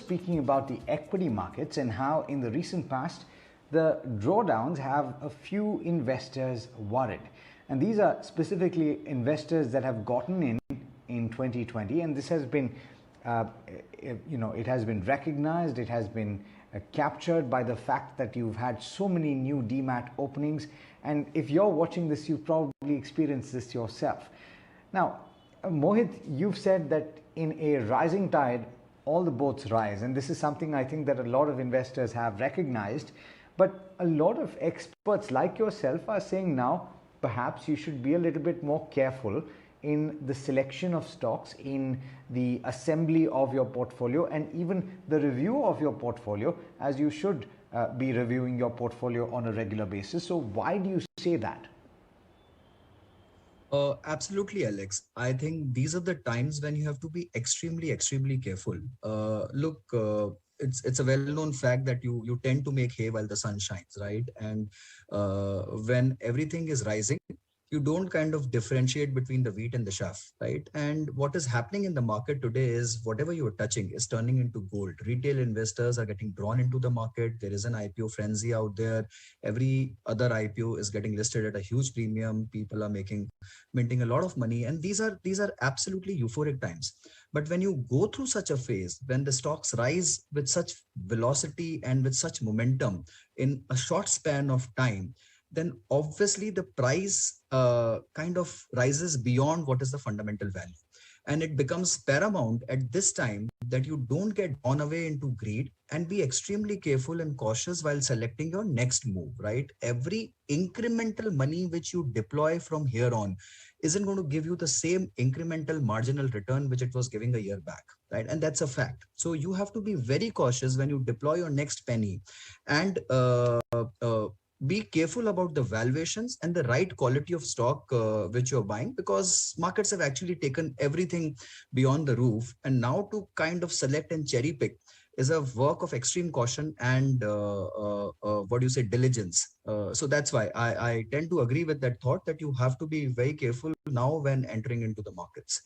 speaking about the equity markets and how in the recent past the drawdowns have a few investors worried. And these are specifically investors that have gotten in 2020, and this has been, it has been recognized, it has been captured by the fact that you've had so many new demat openings. And if you're watching this, you've probably experienced this yourself. Now, Mohit, you've said that in a rising tide, all the boats rise. And this is something I think that a lot of investors have recognized. But a lot of experts like yourself are saying now, perhaps you should be a little bit more careful in the selection of stocks, in the assembly of your portfolio, and even the review of your portfolio, as you should be reviewing your portfolio on a regular basis. So why do you say that? Absolutely, Alex. I think these are the times when you have to be extremely, extremely careful. Look, it's a well-known fact that you tend to make hay while the sun shines, right? And when everything is rising, you don't kind of differentiate between the wheat and the chaff, right? And what is happening in the market today is whatever you're touching is turning into gold. Retail investors are getting drawn into the market. There is an IPO frenzy out there. Every other IPO is getting listed at a huge premium. People are minting a lot of money, and these are absolutely euphoric times. But when you go through such a phase, when the stocks rise with such velocity and with such momentum in a short span of time, then obviously the price kind of rises beyond what is the fundamental value. And it becomes paramount at this time that you don't get drawn away into greed and be extremely careful and cautious while selecting your next move, right? Every incremental money which you deploy from here on isn't going to give you the same incremental marginal return which it was giving a year back, right? And that's a fact. So you have to be very cautious when you deploy your next penny, and be careful about the valuations and the right quality of stock which you're buying, because markets have actually taken everything beyond the roof, and now to kind of select and cherry pick is a work of extreme caution and diligence. So that's why I tend to agree with that thought that you have to be very careful now when entering into the markets.